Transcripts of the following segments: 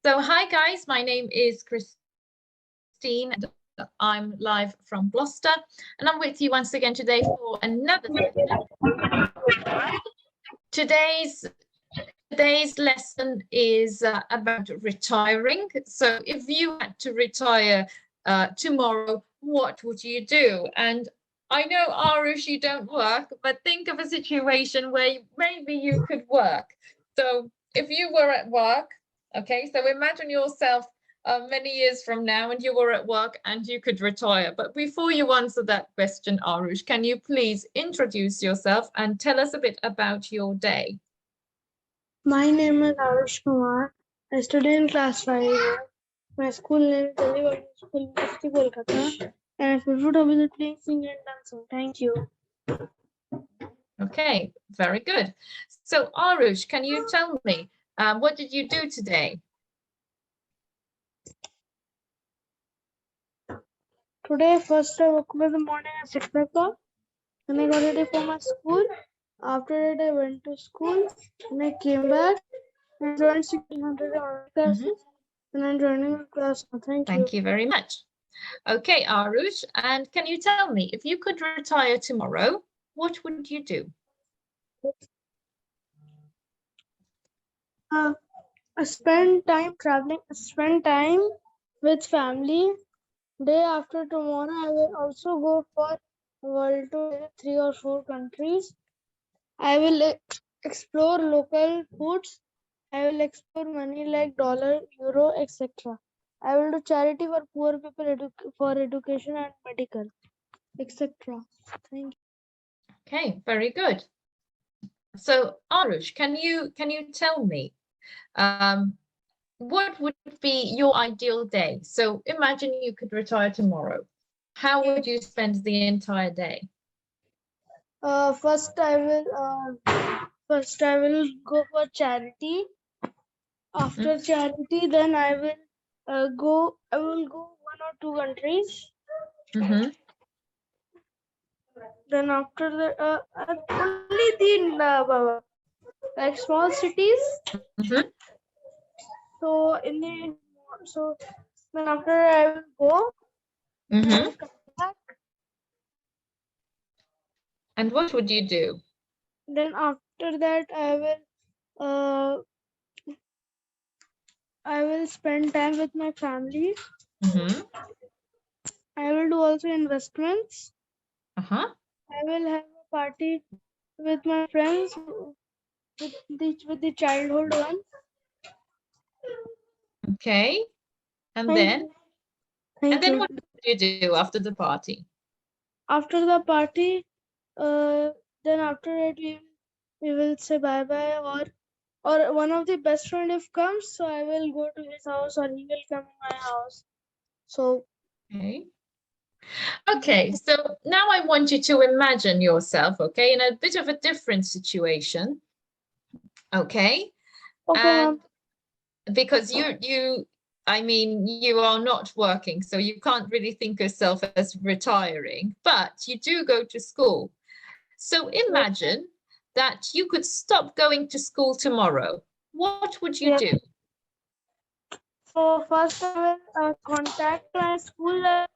So hi guys, my name is Christine and I'm live from Gloucester and I'm with you once again today for another session. Today's lesson is about retiring. So if you had to retire tomorrow, what would you do? And I know, Arush, you don't work, but think of a situation where maybe you could work. So if you were at work, okay, so imagine yourself many years from now and you were at work and you could retire. But before you answer that question, Arush, can you please introduce yourself and tell us a bit about your day? My name is Arush Kumar. I study in class 5. My school name is LWT School, Kolkata. And my favorite hobby is playing, singing, and dancing. Thank you. Okay, very good. So Arush, can you tell me, what did you do today? Today, first I woke up in the morning at 6 o'clock. Then I got ready for my school. After that, I went to school. And I came back and joined 1600 classes. And I'm joining class now. Thank you very much. Okay, Arush, and can you tell me, if you could retire tomorrow, what would you do? I spend time traveling, spend time with family. Day after tomorrow, I will also go for world to 3 or 4 countries. I will explore local foods. I will explore money like dollar, euro, etc. I will do charity for poor people for education and medical, etc. Thank you. Okay, very good. So Arush, can you tell me, what would be your ideal day? So imagine you could retire tomorrow. How would you spend the entire day? First, I will go for charity. After charity, then I will go 1 or 2 countries. Then after that, only the like small cities. So then after I will go. I will come back. And what would you do? Then after that, I will spend time with my family. I will do also investments. I will have a party with my friends, with the childhood ones. Okay. And then what do you do after the party? After the party, then after that we will say bye bye, or one of the best friend if comes, so I will go to his house or he will come to my house. So okay, so now I want you to imagine yourself, okay, in a bit of a different situation. Okay. And because I mean, you are not working, so you can't really think of yourself as retiring, but you do go to school. So imagine that you could stop going to school tomorrow. What would you do? So first I will contact my school.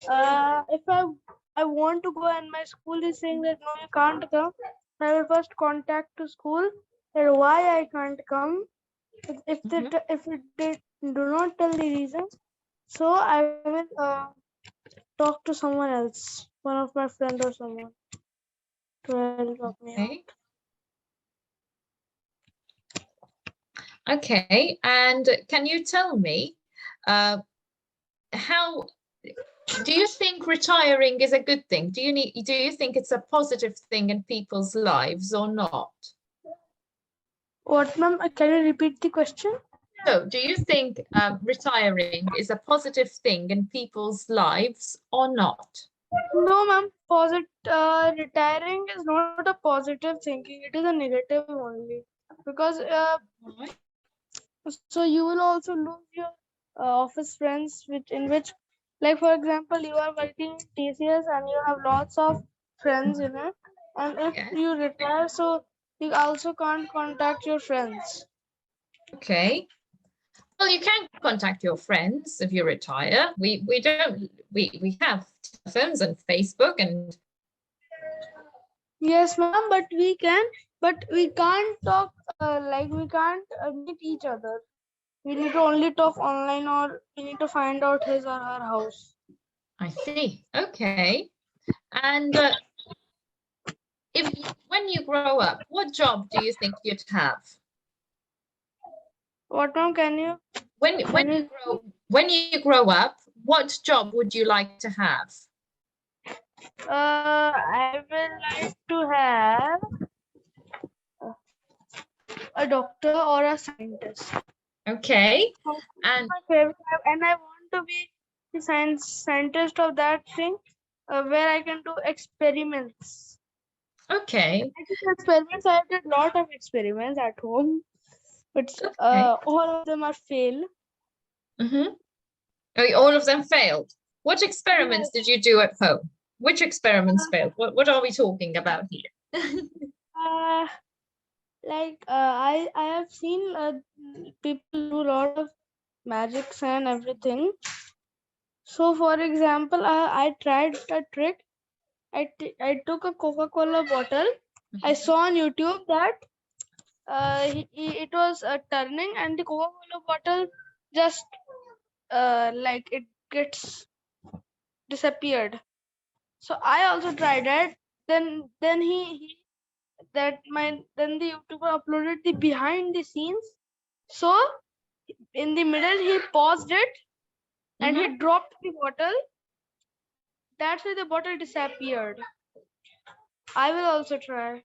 If I want to go and my school is saying that no, you can't come, I will first contact to school that why I can't come. If they do not tell the reason, so I will talk to someone else, one of my friends or someone, to help me out. Okay, and can you tell me, how do you think retiring is a good thing? Do you think it's a positive thing in people's lives or not? What, ma'am? Can you repeat the question? So, do you think retiring is a positive thing in people's lives or not? No, ma'am. Retiring is not a positive thinking. It is a negative only, because so you will also lose your office friends, which, like for example, you are working in TCS and you have lots of friends in it, and if you retire, so you also can't contact your friends. Okay. Well, you can contact your friends if you retire. We have telephones and Facebook and Yes, ma'am, but we can't talk like we can't meet each other. We need to only talk online, or we need to find out his or her house. I see. Okay. And when you grow up, what job do you think you'd have? What, ma'am? Can you? When you grow up, what job would you like to have? I will like to have a doctor or a scientist. Okay. And My favorite, and I want to be the scientist of that thing where I can do experiments. okay. I did experiments. I did lot of experiments at home, but Okay. all of them are fail. Mm-hmm. All of them failed. What experiments did you do at home? Which experiments failed? What are we talking about here? I have seen people do a lot of magics and everything. So, for example, I tried a trick. I took a Coca-Cola bottle. I saw on YouTube that it was turning, and the Coca-Cola bottle just like it gets disappeared. So I also tried it. Then he that my then the YouTuber uploaded the behind the scenes. So in the middle he paused it and he dropped the bottle. That's why the bottle disappeared. I will also try.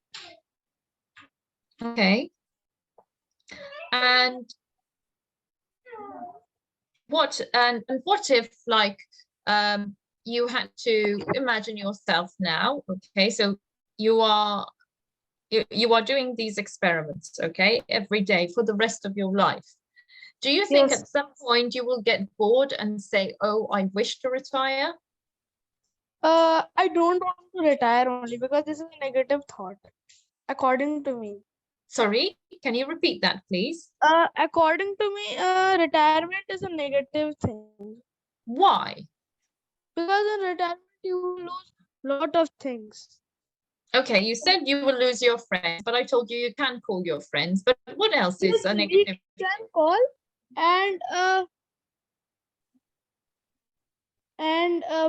Okay. And what if like you had to imagine yourself now, okay? So you are doing these experiments, okay, every day for the rest of your life. Do you think Yes. at some point you will get bored and say, oh, I wish to retire? I don't want to retire only because this is a negative thought, according to me. Sorry, can you repeat that, please? According to me, retirement is a negative thing. Why? Because in retirement you will lose lot of things. Okay, you said you will lose your friends, but I told you you can call your friends. But what else is Yes, a we negative? can call, and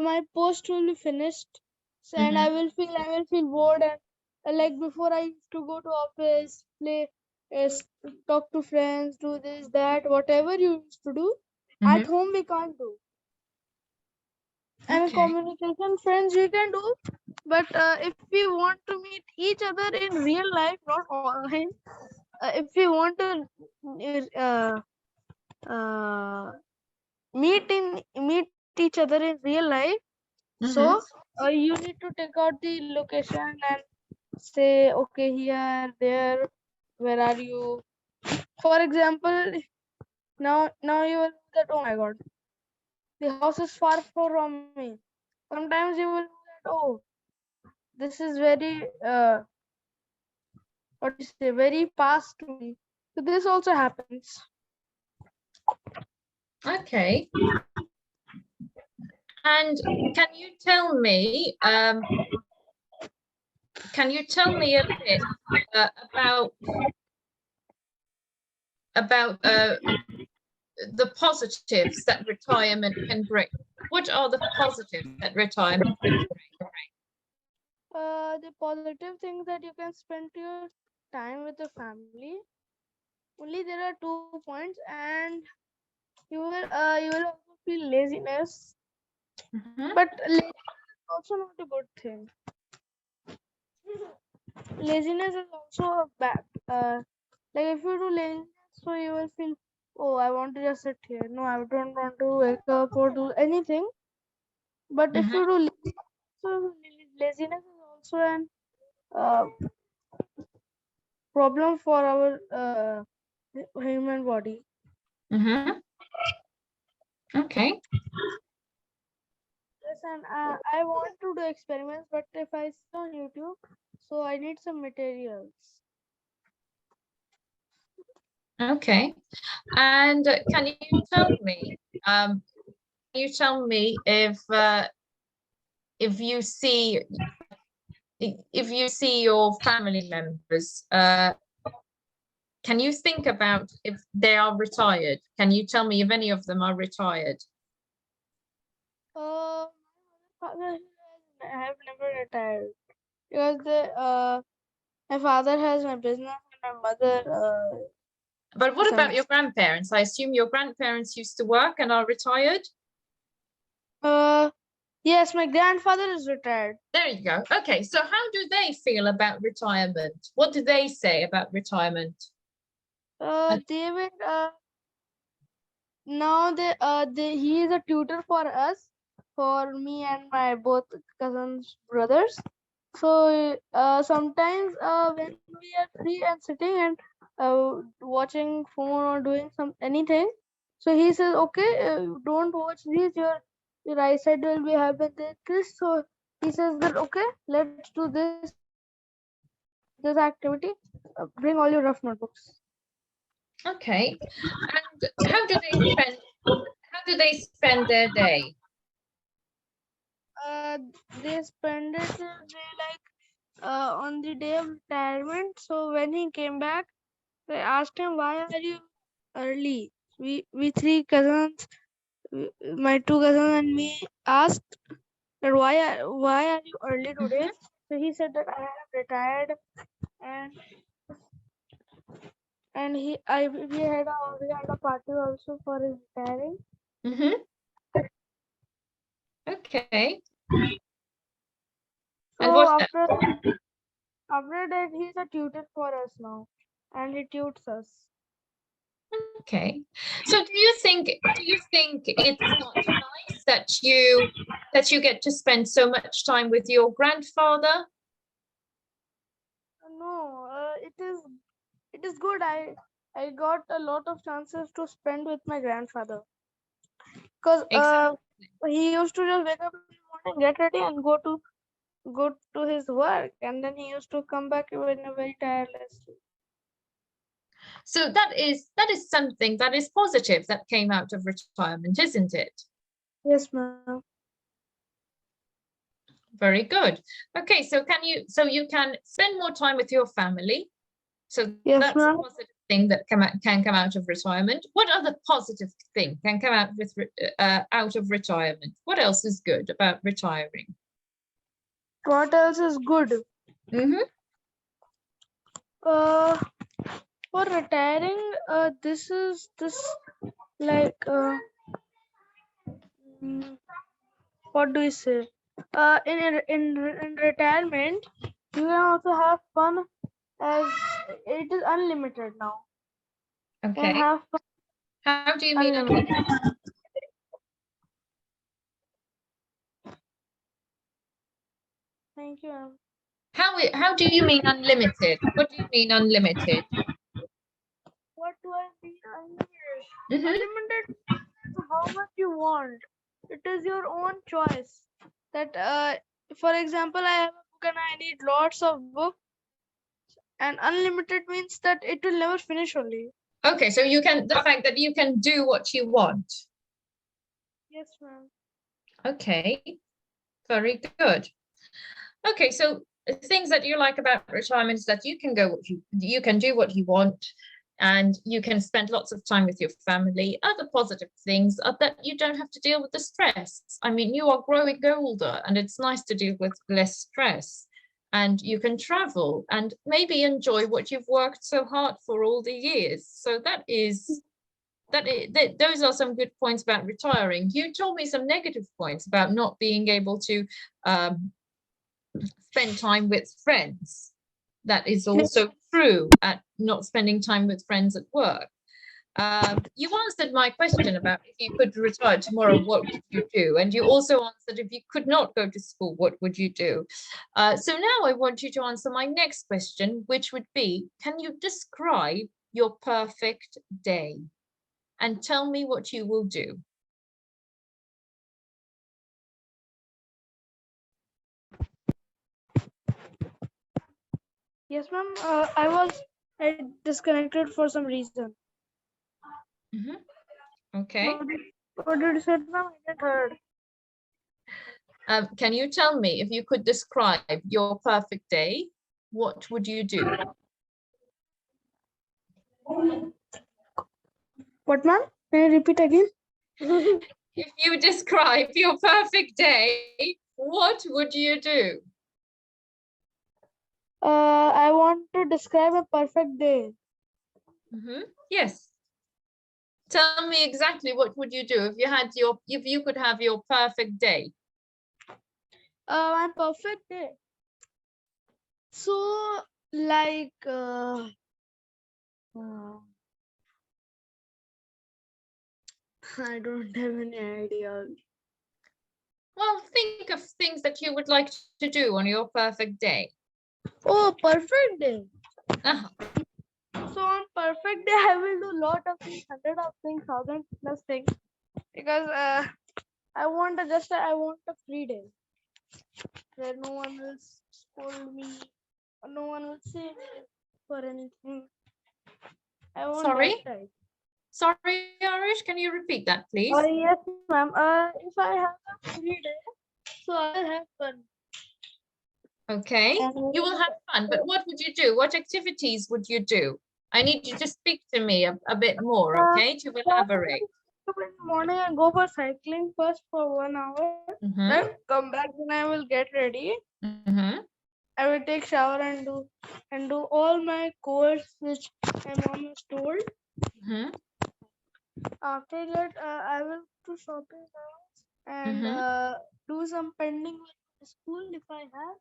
my post will be finished. So, and I will feel bored, and like before I used to go to office, play, talk to friends, do this, that, whatever you used to do. At home we can't do. And Okay. communication friends we can do, but if we want to meet each other in real life, not online, if we want to meet each other in real life, so you need to take out the location and say, okay, here, there, where are you? For example, now you will know that, oh my god, the house is far from me. Sometimes you will know that, oh, this is very what do you say, very past to me. So this also happens. Okay. And can you tell me a bit about the positives that retirement can bring? What are the positives that retirement can bring? The positive things that you can spend your time with the family. Only there are 2 points, and you will also feel laziness. But laziness is also not a good thing. Laziness is also a bad. Like if you do laziness, so you will feel, oh, I want to just sit here. No, I don't want to wake up or do anything. But if you do laziness, so laziness is also an problem for our human body. Okay. Yes, and I want to do experiments, but if I see on YouTube, so I need some materials. Okay. And can you tell me, if you see your family members, can you think about if they are retired? Can you tell me if any of them are retired? My father have never retired because my father has my business and my mother. But what Some about your grandparents? I assume your grandparents used to work and are retired? Yes, my grandfather is retired. There you go. Okay, so how do they feel about retirement? What do they say about retirement? They will now he is a tutor for us, for me and my both cousins brothers. So sometimes when we are free and sitting and watching phone or doing anything, so he says, okay, don't watch these, your eyesight will be having this. So he says that, okay, let's do this activity, bring all your rough notebooks. Okay, and how do they spend their day? They spend it like on the day of retirement. So when he came back, they asked him, "Why are you early?" We three cousins, my two cousins and me, asked that why are you early today? So he said that I have retired, and we had a party also for his retiring. Mm-hmm. Okay. And So what's that? after that, he's a tutor for us now, and he tutors us. Okay. So do you think it's not nice that you get to spend so much time with your grandfather? No, it is good. I got a lot of chances to spend with my grandfather because Exactly. he used to just wake up in the morning, get ready, and go to his work, and then he used to come back when very tirelessly. So that is something that is positive that came out of retirement, isn't it? Yes, ma'am. Very good. Okay, so you can spend more time with your family. So Yes, that's a ma'am. positive thing that can come out of retirement. What other positive thing can come out of retirement? What else is good about retiring? What else is good? Mm-hmm. Uh, for retiring, this like mm, what do we say? In retirement, you can also have fun as it is unlimited now. You can Okay. have fun How do you mean unlimited. unlimited? Thank you, ma'am. How do you mean unlimited? What do you mean unlimited? What do I mean unlimited? Mm-hmm. Unlimited, how much you want. It is your own choice. That for example, I have a book and I need lots of books, and unlimited means that it will never finish only. Okay, so the fact that you can do what you want. Yes, ma'am. Okay, very good. Okay, so things that you like about retirement is that you can do what you want, and you can spend lots of time with your family. Other positive things are that you don't have to deal with the stress. I mean, you are growing older, and it's nice to deal with less stress. And you can travel and maybe enjoy what you've worked so hard for all the years. So those are some good points about retiring. You told me some negative points about not being able to um, spend time with friends. That is also true at not spending time with friends at work. You answered my question about if you could retire tomorrow, what would you do? And you also answered if you could not go to school, what would you do? So now I want you to answer my next question, which would be, can you describe your perfect day? And tell me what you will do. Yes, ma'am. I disconnected for some reason. Okay. What did you say, ma'am? I didn't heard. Can you tell me if you could describe your perfect day, what would you do? What, ma'am? Can you repeat again? If you describe your perfect day, what would you do? I want to describe a perfect day. Yes. Tell me exactly what would you do if you could have your perfect day. My perfect day. So, like, I don't have any idea. Well, think of things that you would like to do on your perfect day. Oh, perfect day. Uh-huh. So on perfect day, I will do lot of things, hundred of things, thousand plus things, because I want a free day where no one will scold me, or no one will say me for anything. I want Sorry? that type. Sorry, Arish, can you repeat that, please? Yes, ma'am. If I have a free day, so I will have fun. Okay, you will have fun, but what would you do? What activities would you do? I need you to speak to me a bit more, okay, to elaborate. In the morning, I go for cycling first for 1 hour. Then come back. Then I will get ready. I will take shower and do all my chores which my mom has told. After that, I will do shopping now and do some pending with school if I have.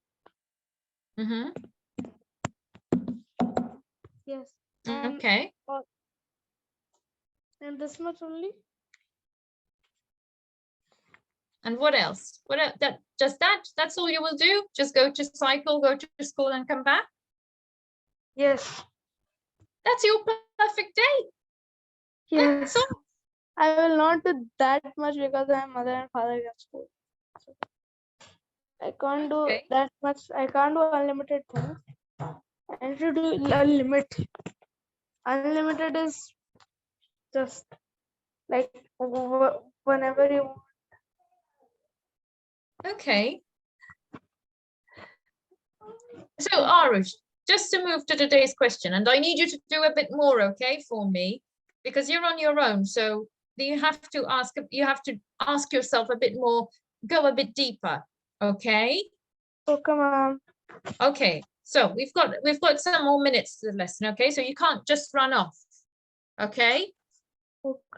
Yes. Okay. And this much only. And what else? What else? That's all you will do? Just go to cycle, go to school and come back? Yes. That's your perfect day. Yes. That's all. I will not do that much because I am mother and father at school. So I can't do that much. I can't do unlimited things. I need to do a limit. Unlimited is just like whenever you want. Okay. So Arush, just to move to today's question, and I need you to do a bit more, okay, for me, because you're on your own. So you have to ask yourself a bit more, go a bit deeper, okay? Okay, ma'am. Okay, so we've got some more minutes to the lesson, okay? So you can't just run off, okay?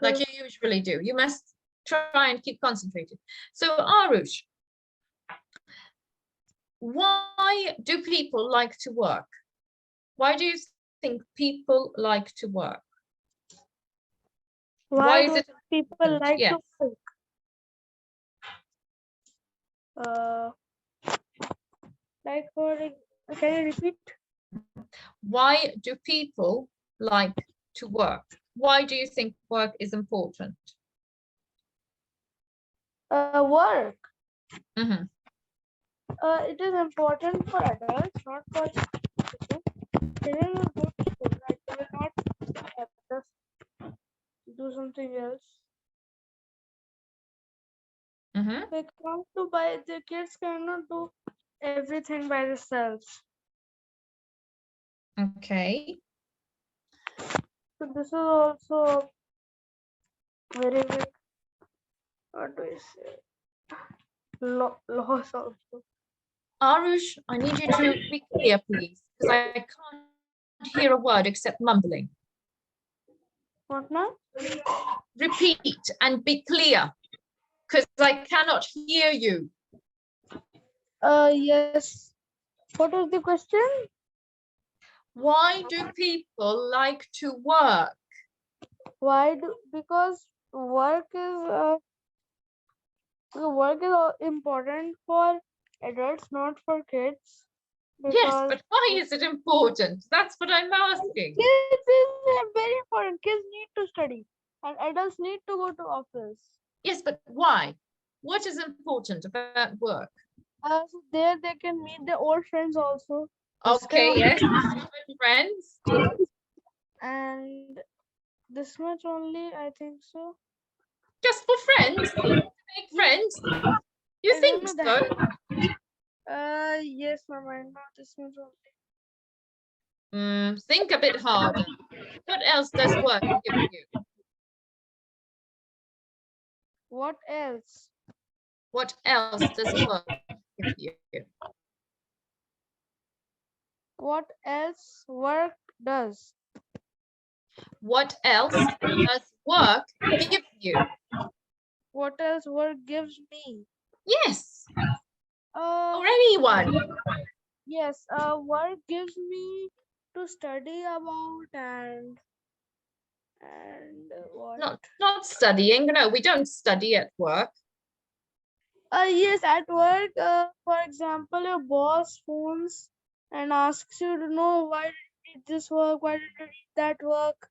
Like you usually do. You must try and keep concentrated. So Arush, why do people like to work? Why do you think people like to work? Why is do it people important? like Yes. to cook? Like for can you repeat? Why do people like to work? Why do you think work is important? Work. Mhm. It is important for adults, not for children. Children will go to school, right? They will not have to do something else. They come to buy. The kids cannot do everything by themselves. Okay. So this is also very big. What do I say? Loss also. Arush, I need you to be clear, please, because I can't hear a word except mumbling. What now? Repeat and be clear, because I cannot hear you. Yes. What was the question? Why do people like to work? Because work is important for adults, not for kids. Yes, Because but why is it important? That's what I'm asking. kids is very important. Kids need to study, and adults need to go to office. Yes, but why? What is important about work? So there they can meet their old friends also. Okay, yes, good friends. And This much only, I think so. Just for friends? To make friends? You I don't think know so? that. Yes, ma'am, I know this much only. Think a bit harder. What else does work give you? What else? What else does work give you? What else work does? What else does work give you? What else work gives me? Yes, Uh, or anyone. yes, work gives me to study about and what? Not studying. No, we don't study at work. Yes, at work, for example, your boss phones and asks you to know why did you need this work, why did you need that work.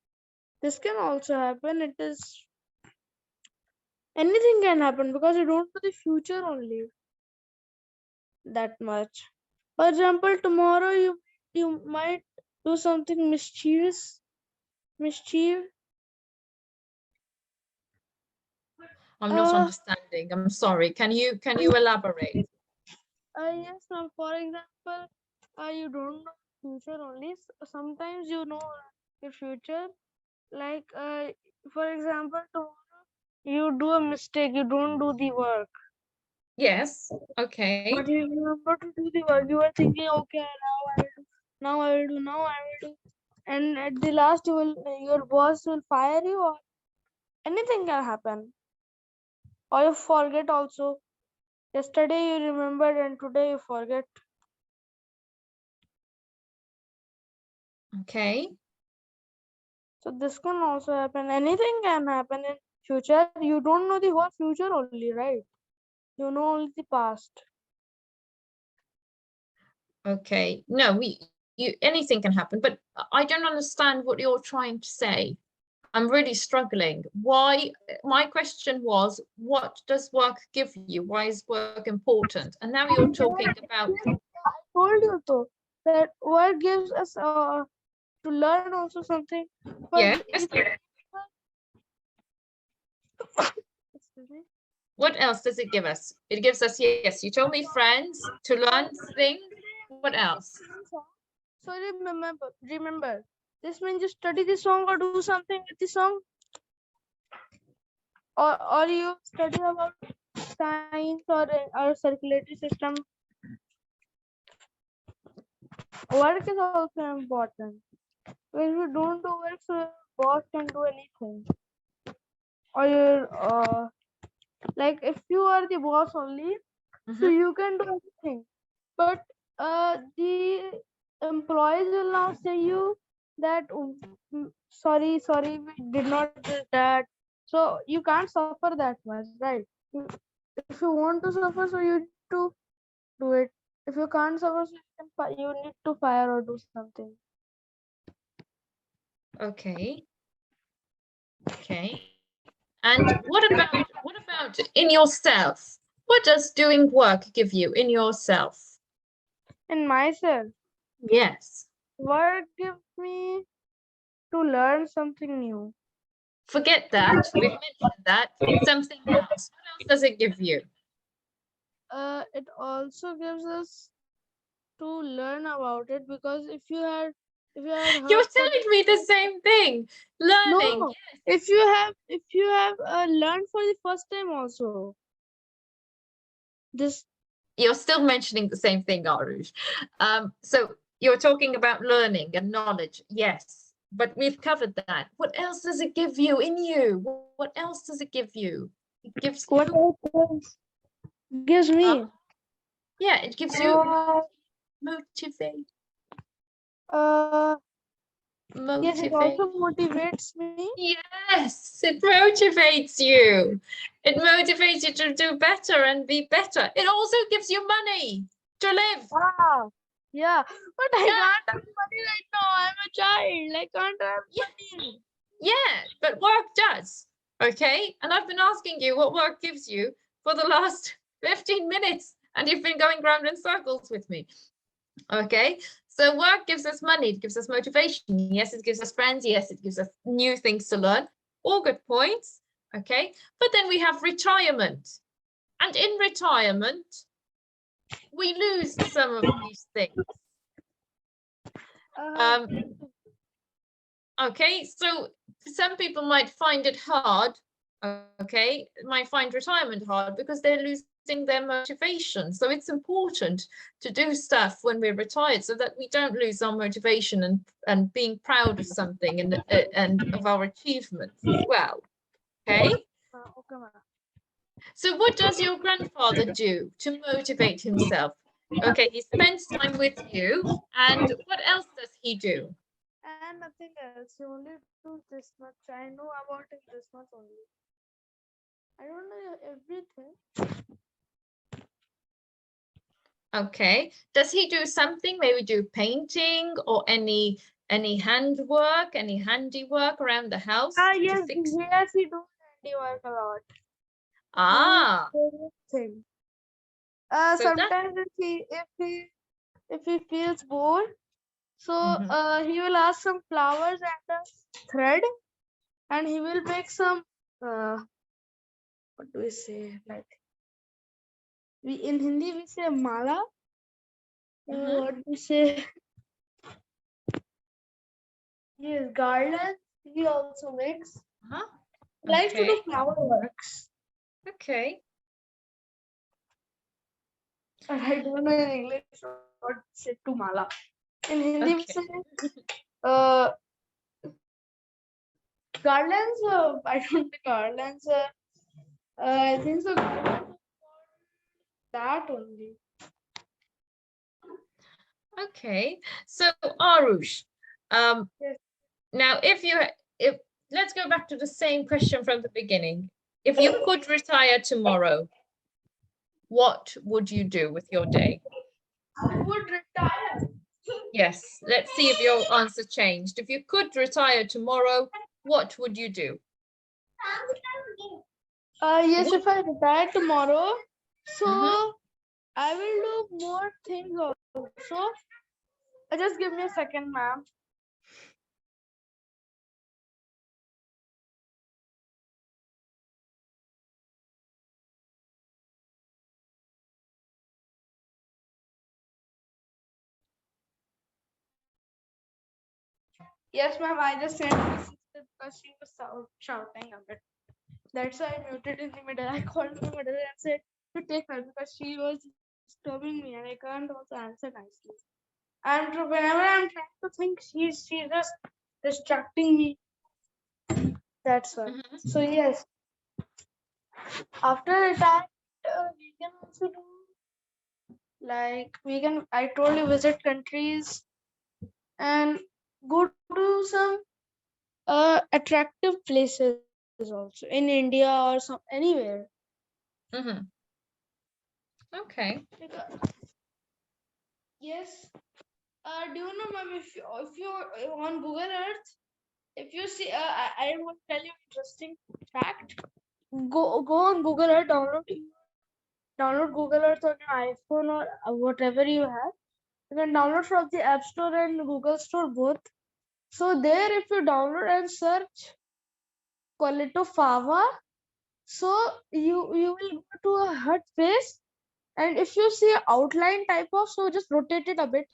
This can also happen. It is anything can happen because you don't know the future only that much. For example, tomorrow you might do something mischief. I'm not Uh, understanding. I'm sorry. Can you elaborate? yes, ma'am. For example, you don't know future only. Sometimes you know your future. Like, for example, tomorrow you do a mistake. You don't do the work, Yes. Okay. but you remember to do the work. You are thinking, okay, now I will do, now I will do, and at the last, your boss will fire you, or anything can happen, or you forget also. Yesterday you remembered, and today you forget. Okay. So this can also happen. Anything can happen in future. You don't know the whole future only, right? You know only the past. Okay. No, anything can happen, but I don't understand what you're trying to say. I'm really struggling. Why? My question was, what does work give you? Why is work important? And now you're talking about, I told you though that work gives us to learn also something. But yes, excuse me. what else does it give us? It gives us, yes, you told me friends, to learn things. What else? So remember. This means you study the song or do something with the song, or you study about science or circulatory system. Work is also important. If you don't do work, so your boss can do anything. Or like if you are the boss only, so Mhm. you can do anything. But the employees will now say you that sorry, we did not do that. So you can't suffer that much, right? If you want to suffer, so you need to do it. If you can't suffer, so you need to fire or do something. Okay. Okay. And what about in yourself? What does doing work give you in yourself? In myself, Yes. work gives me to learn something new. Forget that. We've mentioned that. Something else. What else does it give you? It also gives us to learn about it because if you had You're heard for the telling me the same thing. Learning. no, if you have learned for the first time also this. You're still mentioning the same thing, Arush. So you're talking about learning and knowledge. Yes, but we've covered that. What else does it give you in you? What else does it give you? It gives What you, else gives uh, me yeah, it gives you uh, motivate, uh yes, it motivate. also motivates me. Yes, it motivates you. It motivates you to do better and be better. It also gives you money to live. Ah, yeah, but I Yeah, can't have money right now. I'm a child. I can't have yeah, money. yeah, but work does. Okay, and I've been asking you what work gives you for the last 15 minutes, and you've been going round in circles with me. Okay, So work gives us money, it gives us motivation. Yes, it gives us friends. Yes, it gives us new things to learn. All good points. Okay. But then we have retirement. And in retirement, we lose some of these things. Uh, Okay, so some people might find it hard, okay, might find retirement hard because they're losing their motivation. So it's important to do stuff when we're retired so that we don't lose our motivation and being proud of something and of our achievements as well. Okay, okay, ma'am. so what does your grandfather do to motivate himself? Okay, he spends time with you, and what else does he do? And nothing else. He only do this much. I know about him this much only. I don't know everything. Okay. Does he do something? Maybe do painting or any handwork, any handiwork around the house to Yes, fix? yes, he do handiwork a lot. Ah, Favorite thing. so that. Sometimes if he feels bored, so Mhm. he will ask some flowers and a thread, and he will make some what do we say, like we in Hindi we say mala. Mhm. What do we say? Yes, garland. He also makes. Huh? Likes to do Okay. flower works. Okay. But I don't know in English what to say to mala. In Hindi we Okay. say uh, garlands. I don't think garlands. I think so. That only. Okay. So Arush, um, Yes. now if let's go back to the same question from the beginning. If you could retire tomorrow, what would you do with your day? I would retire. Yes, let's see if your answer changed. If you could retire tomorrow, what would you do? Yes, Would if I retire tomorrow, so Mhm. I will do more things also. Just give me a second, ma'am. Yes, ma'am. I just sent my sister because she was shouting a bit. That's why I muted in the middle. I called in the middle and said to take her because she was disturbing me and I can't also answer nicely. And whenever I'm trying to think, she's just distracting me. That's why. Mhm. So yes, after that, we can also do like we can. I told you visit countries and go to some attractive places also in India or some anywhere. Mhm. Okay. Because, yes. Do you know, ma'am? If you on Google Earth, if you see, I will tell you interesting fact. Go on Google Earth, download Google Earth on your iPhone or whatever you have. You can download from the App Store and Google Store both. So there, if you download and search Colito Fava, so you will go to a hut face, and if you see an outline type of, so just rotate it a bit.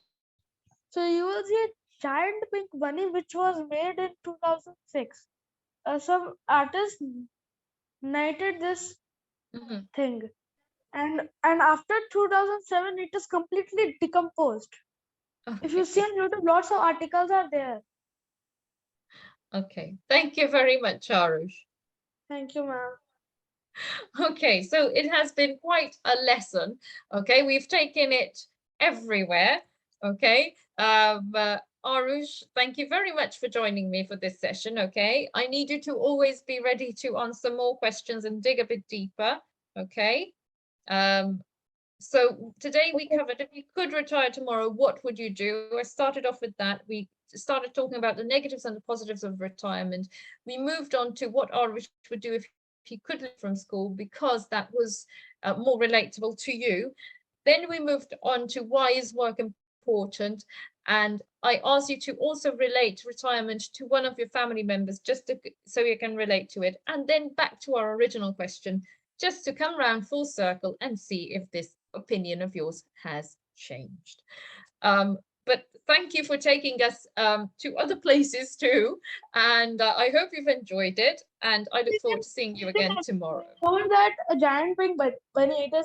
So you will see a giant pink bunny which was made in 2006. Some artist knighted this Mhm. thing, and after 2007 it is completely decomposed. If you see Okay. on YouTube, lots of articles are there. Okay. Thank you very much, Arush. Thank you, ma'am. Okay, so it has been quite a lesson. Okay, we've taken it everywhere. Okay, Arush, thank you very much for joining me for this session. Okay, I need you to always be ready to answer more questions and dig a bit deeper. Okay, um, so today we covered if you could retire tomorrow, what would you do? I started off with that. We started talking about the negatives and the positives of retirement. We moved on to what Irish would do if he could leave from school because that was more relatable to you. Then we moved on to why is work important And I ask you to also relate retirement to one of your family members, just so you can relate to it. And then back to our original question, just to come round full circle and see if this opinion of yours has changed. But thank you for taking us to other places too. And I hope you've enjoyed it. And I look forward to seeing you again tomorrow. Over that a giant pink bunny, it is